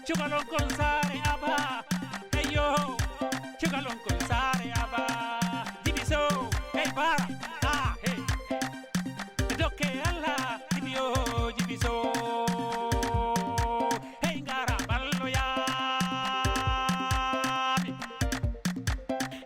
Chugalon kon sare aba. Hey yo. Chugalon kon sare aba. Dibiso. Hey bara. Ah hey. Doke Allah. Dibio dibiso. Hey ngara ballo ya.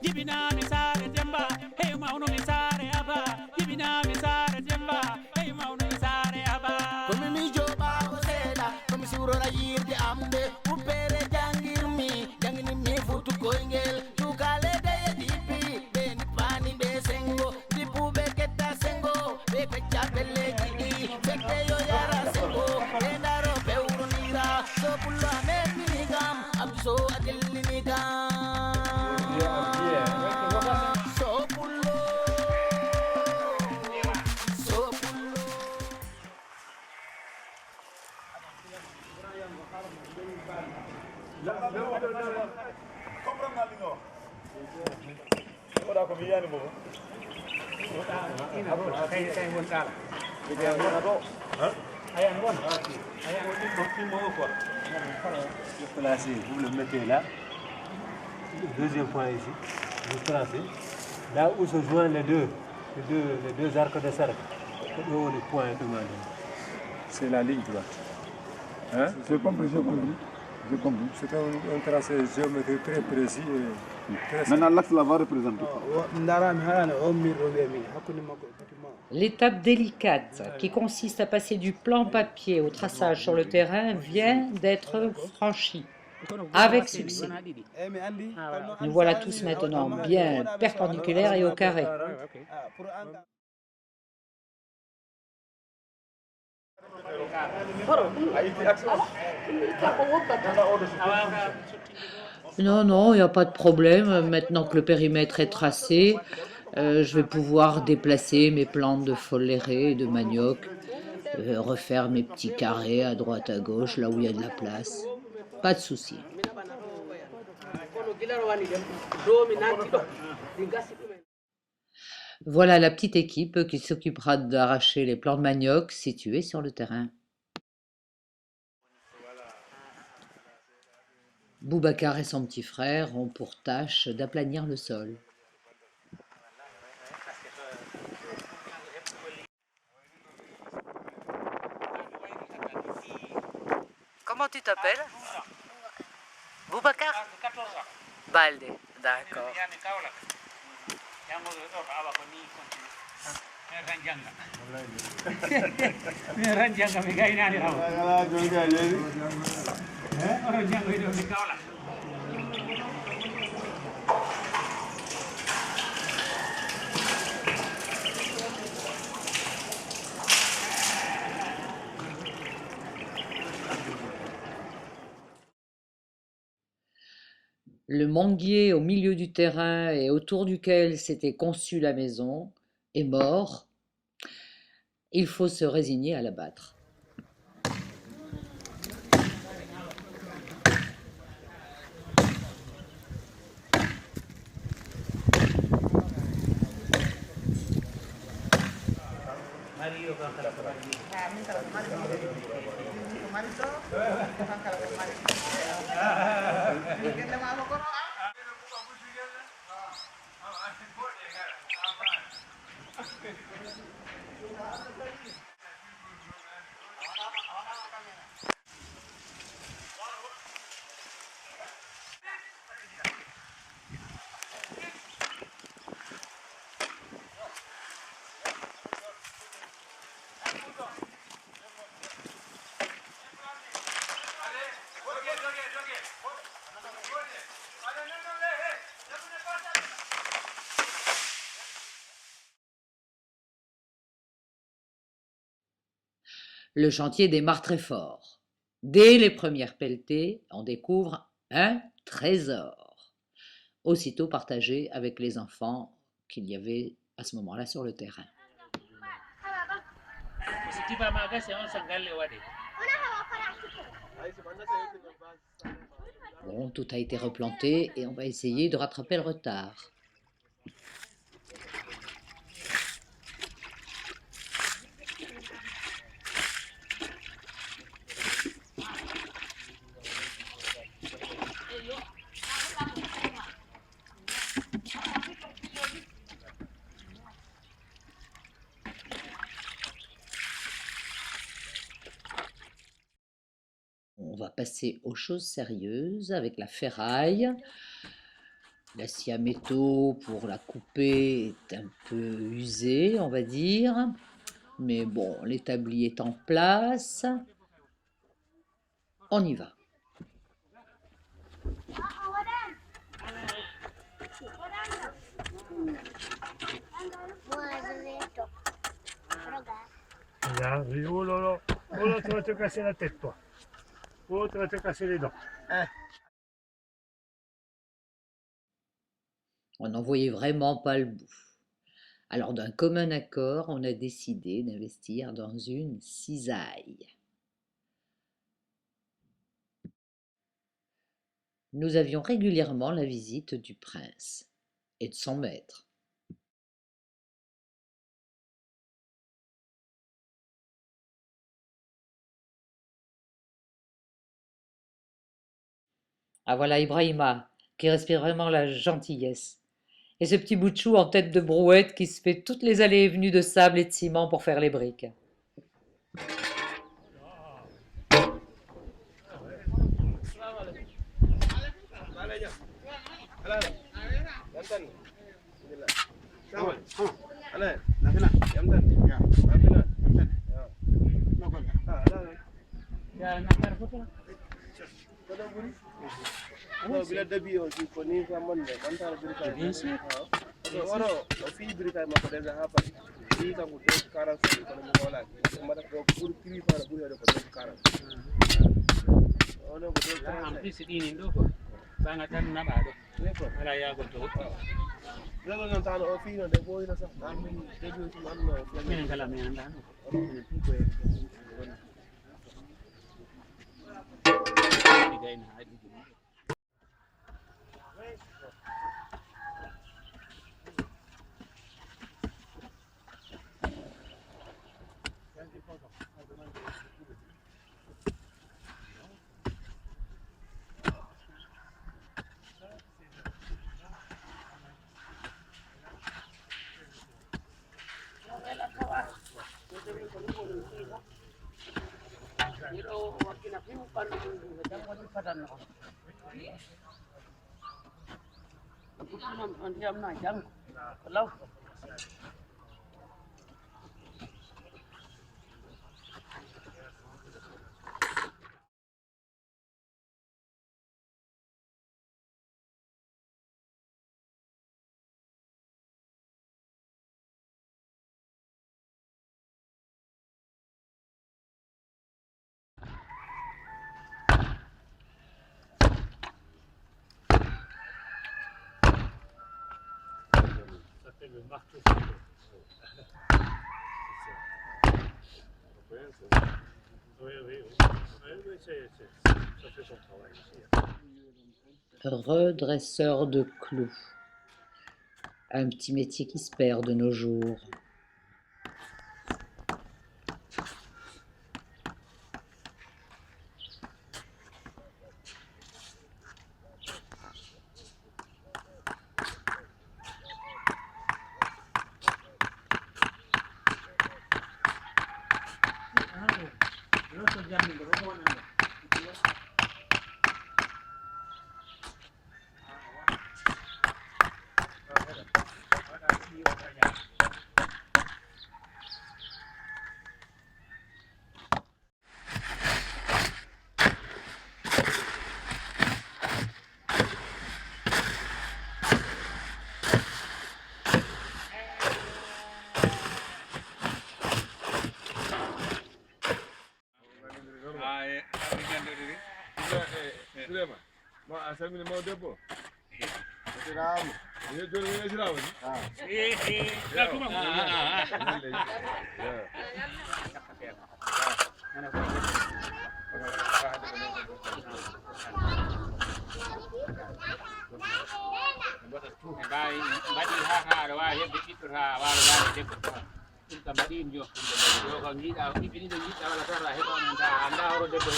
Dibina mi sare demba. Hey mauno mi sare aba. Dibina mi sare demba. Hey mauno mi sare aba. Come mi joba o seda, come si urora yirde ambe, upere jangirmi, jangini mi futu koingel, tukale de dipi, be ni pani be sengo, dipu be keta sengo, be pecha pele gidi, fekte yo yara sengo, be naro be urunira, so pulo ame minigam, abso adil minigam. So pulo, so pulo. Placez, vous le mettez là. Deuxième point ici. Vous tracez. Là où se joignent les deux arcs de cercle. Là où le point demandé. C'est la ligne droite. Hein? J'ai compris. C'est un tracé géométrique très précis et très simple. Maintenant, l'axe là va représenter. L'étape délicate qui consiste à passer du plan papier au traçage sur le terrain vient d'être franchie avec succès. Nous voilà tous maintenant bien perpendiculaires et au carré. Non, il n'y a pas de problème. Maintenant que le périmètre est tracé, je vais pouvoir déplacer mes plantes de foléré et de manioc, refaire mes petits carrés à droite à gauche, là où il y a de la place. Pas de souci. Voilà la petite équipe qui s'occupera d'arracher les plants de manioc situés sur le terrain. Boubacar et son petit frère ont pour tâche d'aplanir le sol. Comment tu t'appelles? Boubacar? Balde, d'accord. Le manguier au milieu du terrain et autour duquel s'était conçue la maison est mort. Il faut se résigner à l'abattre. Le chantier démarre très fort. Dès les premières pelletées, on découvre un trésor, aussitôt partagé avec les enfants qu'il y avait à ce moment-là sur le terrain. Bon, tout a été replanté et on va essayer de rattraper le retard. va passer aux choses sérieuses avec la ferraille. La scie à métaux pour la couper est un peu usée, on va dire. Mais bon, l'établi est en place. On y va. Là, oui, oh là là, oh là, tu vas te casser la tête, toi. Oh, tu vas te casser les dents. On n'en voyait vraiment pas le bout. Alors, d'un commun accord, on a décidé d'investir dans une cisaille. Nous avions régulièrement la visite du prince et de son maître. Ah voilà Ibrahima, qui respire vraiment la gentillesse. Et ce petit bout de chou en tête de brouette qui se fait toutes les allées et venues de sable et de ciment pour faire les briques. Bien sûr. En plus, c'est une indo quoi. Banga tan na ba do. Ala ya go to. Minen kala mi anda no. Minen pi ko Again, I did it. Le marteau. Oui, ça fait son travail aussi. Redresseur de clous. Un petit métier qui se perd de nos jours. Baɗi ha aɗa wawi heɓde ɓiɗɗo ta wawa wawi debbo ɗum kam mbaɗin jo yo ko jiiɗa ɓiɓɓe ɗiɗo jiɗɗa walla tata heɓa onon ta anda oro debbo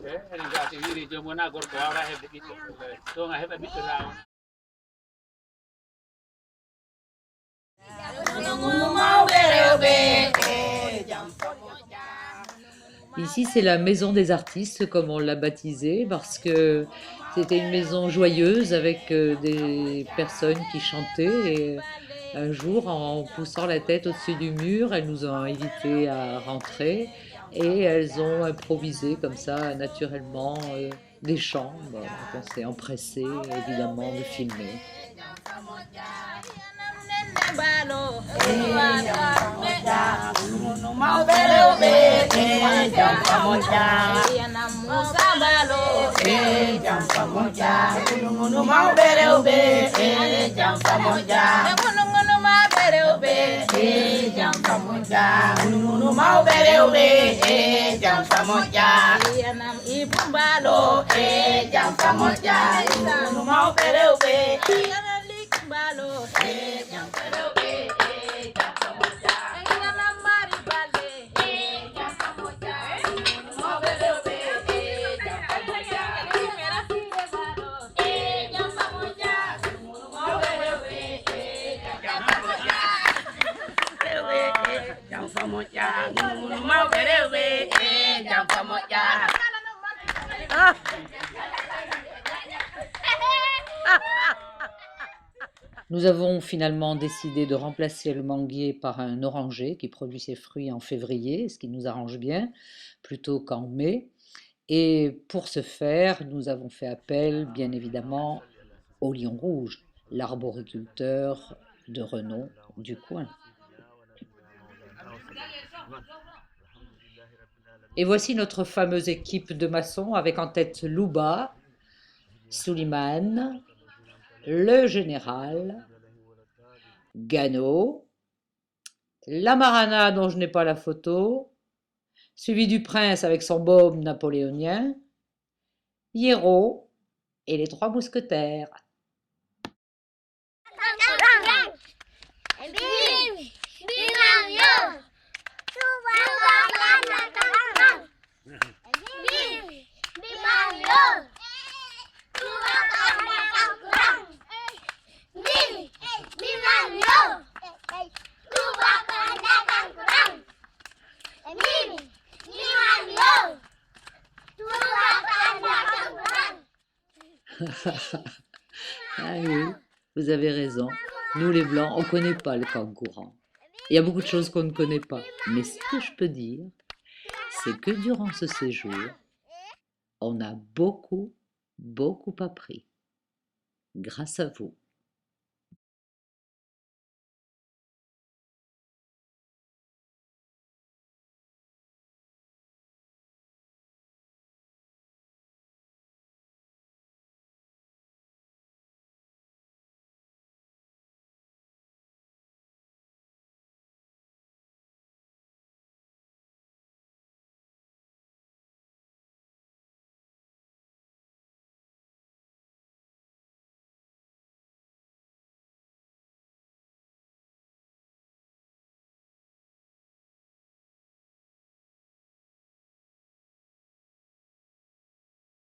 he enen ga so wiiri jomum wona gorko wawata heɓde ɓiɗɗo toga heɓa ɓiɗɗo ta on Ici, c'est la maison des artistes, comme on l'a baptisée, parce que c'était une maison joyeuse avec des personnes qui chantaient. Et un jour, en poussant la tête au-dessus du mur, elles nous ont invités à rentrer et elles ont improvisé comme ça, naturellement, des chants. Bon, donc on s'est empressé, évidemment, de filmer. Nous avons finalement décidé de remplacer le manguier par un oranger qui produit ses fruits en février, ce qui nous arrange bien, plutôt qu'en mai. Et pour ce faire, nous avons fait appel, bien évidemment, au lion rouge, l'arboriculteur de renom du coin. Et voici notre fameuse équipe de maçons avec en tête Louba, Souliman, le général, Gano, la Marana dont je n'ai pas la photo, suivi du prince avec son baume napoléonien, Hiero et les trois mousquetaires. Ah oui, vous avez raison. Nous les Blancs, on ne connaît pas le kangourou. Il y a beaucoup de choses qu'on ne connaît pas. Mais ce que je peux dire, c'est que durant ce séjour, on a beaucoup appris. Grâce à vous.